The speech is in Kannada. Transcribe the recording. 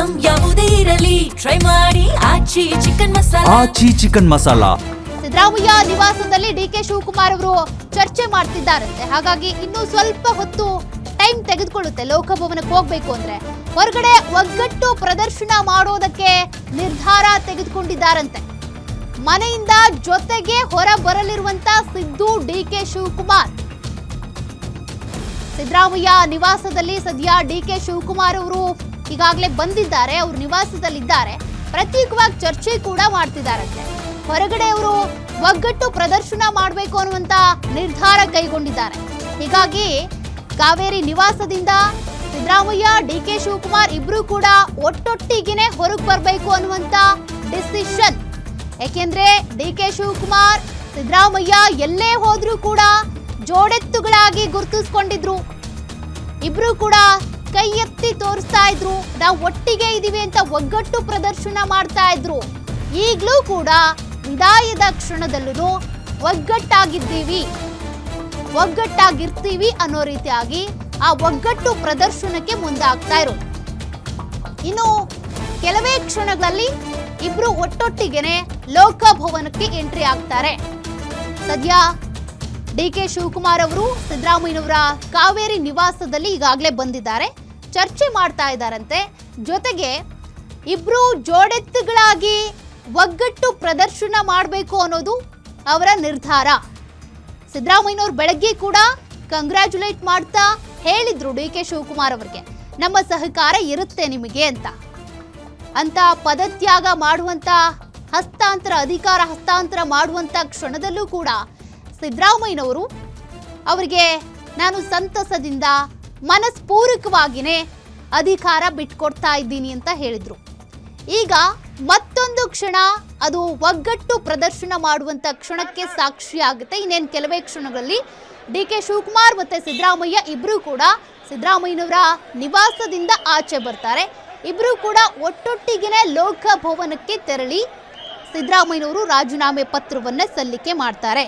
ಐಟಂ ಯಾವುದೇ ಇರಲಿ ಟ್ರೈ ಮಾಡಿ ಆಚಿ ಚಿಕನ್ ಮಸಾಲಾ. ಸಿದ್ದರಾಮಯ್ಯ ನಿವಾಸದಲ್ಲಿ ಡಿಕೆ ಶಿವಕುಮಾರ್ ಅವರು ಚರ್ಚೆ ಮಾಡ್ತಿದ್ದಾರಂತೆ. ಹಾಗಾಗಿ ಇನ್ನೂ ಸ್ವಲ್ಪ ಹೊತ್ತು ಟೈಮ್ ತೆಗೆದುಕೊಳ್ಳುತ್ತೆ ಲೋಕಭವನಕ್ಕೆ ಹೋಗ್ಬೇಕು ಅಂದ್ರೆ. ಹೊರಗಡೆ ಒಗ್ಗಟ್ಟು ಪ್ರದರ್ಶನ ಮಾಡೋದಕ್ಕೆ ನಿರ್ಧಾರ ತೆಗೆದುಕೊಂಡಿದ್ದಾರಂತೆ. ಮನೆಯಿಂದ ಜೊತೆಗೆ ಹೊರ ಬರಲಿರುವಂತ ಸಿದ್ದು ಡಿಕೆ ಶಿವಕುಮಾರ್. ಸಿದ್ದರಾಮಯ್ಯ ನಿವಾಸದಲ್ಲಿ ಸದ್ಯ ಡಿಕೆ ಶಿವಕುಮಾರ್ ಅವರು ಈಗಾಗಲೇ ಬಂದಿದ್ದಾರೆ. ಅವರು ನಿವಾಸದಲ್ಲಿದ್ದಾರೆ. ಪ್ರತ್ಯೇಕವಾಗಿ ಚರ್ಚೆ ಕೂಡ ಮಾಡ್ತಿದ್ದಾರಂತೆ. ಹೊರಗಡೆ ಅವರು ಒಗ್ಗಟ್ಟು ಪ್ರದರ್ಶನ ಮಾಡಬೇಕು ಅನ್ನುವಂತ ನಿರ್ಧಾರ ಕೈಗೊಂಡಿದ್ದಾರೆ. ಹೀಗಾಗಿ ಕಾವೇರಿ ನಿವಾಸದಿಂದ ಸಿದ್ದರಾಮಯ್ಯ ಡಿಕೆ ಶಿವಕುಮಾರ್ ಇಬ್ರು ಕೂಡ ಒಟ್ಟೊಟ್ಟಿಗೆನೆ ಹೊರಗೆ ಬರಬೇಕು ಅನ್ನುವಂತ ಡಿಸಿಷನ್. ಯಾಕೆಂದ್ರೆ ಡಿಕೆ ಶಿವಕುಮಾರ್ ಸಿದ್ದರಾಮಯ್ಯ ಎಲ್ಲೇ ಹೋದ್ರೂ ಕೂಡ ಜೋಡೆತ್ತುಗಳಾಗಿ ಗುರುತಿಸ್ಕೊಂಡಿದ್ರು. ಇಬ್ರು ಕೂಡ ಕೈ ಎತ್ತಿ ತೋರಿಸ್ತಾ ಇದ್ರು, ನಾವು ಒಟ್ಟಿಗೆ ಇದೀವಿ ಅಂತ ಒಗ್ಗಟ್ಟು ಪ್ರದರ್ಶನ ಮಾಡ್ತಾ ಇದ್ರು. ಈಗಲೂ ಕೂಡ ವಿದಾಯದ ಕ್ಷಣದಲ್ಲೂ ಒಗ್ಗಟ್ಟಾಗಿರ್ತೀವಿ ಅನ್ನೋ ರೀತಿಯಾಗಿ ಆ ಒಗ್ಗಟ್ಟು ಪ್ರದರ್ಶನಕ್ಕೆ ಮುಂದಾಗ್ತಾ ಇರೋದು. ಇನ್ನು ಕೆಲವೇ ಕ್ಷಣಗಳಲ್ಲಿ ಇಬ್ರು ಒಟ್ಟೊಟ್ಟಿಗೆನೆ ಲೋಕಭವನಕ್ಕೆ ಎಂಟ್ರಿ ಆಗ್ತಾರೆ. ಸದ್ಯ ಡಿಕೆ ಶಿವಕುಮಾರ್ ಅವರು ಸಿದ್ದರಾಮಯ್ಯನವರ ಕಾವೇರಿ ನಿವಾಸದಲ್ಲಿ ಈಗಾಗಲೇ ಬಂದಿದ್ದಾರೆ. ಚರ್ಚೆ ಮಾಡ್ತಾ ಇದ್ದಾರಂತೆ. ಜೊತೆಗೆ ಇಬ್ರು ಜೋಡೆತ್ತುಗಳಾಗಿ ಒಗ್ಗಟ್ಟು ಪ್ರದರ್ಶನ ಮಾಡಬೇಕು ಅನ್ನೋದು ಅವರ ನಿರ್ಧಾರ. ಸಿದ್ದರಾಮಯ್ಯನವರು ಬೆಳಗ್ಗೆ ಕೂಡ ಕಂಗ್ರ್ಯಾಚುಲೇಟ್ ಮಾಡ್ತಾ ಹೇಳಿದ್ರು ಡಿಕೆ ಶಿವಕುಮಾರ್ ಅವರಿಗೆ, ನಮ್ಮ ಸಹಕಾರ ಇರುತ್ತೆ ನಿಮಗೆ ಅಂತ ಪದತ್ಯಾಗ ಮಾಡುವಂತ ಅಧಿಕಾರ ಹಸ್ತಾಂತರ ಮಾಡುವಂತ ಕ್ಷಣದಲ್ಲೂ ಕೂಡ ಸಿದ್ದರಾಮಯ್ಯನವರು ಅವರಿಗೆ ನಾನು ಸಂತಸದಿಂದ ಮನಸ್ಪೂರ್ವಕವಾಗಿಯೇ ಅಧಿಕಾರ ಬಿಟ್ಕೊಡ್ತಾ ಇದ್ದೀನಿ ಅಂತ ಹೇಳಿದ್ರು. ಈಗ ಮತ್ತೊಂದು ಕ್ಷಣ ಅದು ಒಗ್ಗಟ್ಟು ಪ್ರದರ್ಶನ ಮಾಡುವಂತ ಕ್ಷಣಕ್ಕೆ ಸಾಕ್ಷಿಯಾಗುತ್ತೆ. ಇನ್ನೇನು ಕೆಲವೇ ಕ್ಷಣಗಳಲ್ಲಿ ಡಿಕೆ ಶಿವಕುಮಾರ್ ಮತ್ತೆ ಸಿದ್ದರಾಮಯ್ಯ ಇಬ್ರು ಕೂಡ ಸಿದ್ದರಾಮಯ್ಯನವರ ನಿವಾಸದಿಂದ ಆಚೆ ಬರ್ತಾರೆ. ಇಬ್ರು ಕೂಡ ಒಟ್ಟೊಟ್ಟಿಗೆನೆ ಲೋಕಭವನಕ್ಕೆ ತೆರಳಿ ಸಿದ್ದರಾಮಯ್ಯನವರು ರಾಜೀನಾಮೆ ಪತ್ರವನ್ನ ಸಲ್ಲಿಕೆ ಮಾಡ್ತಾರೆ.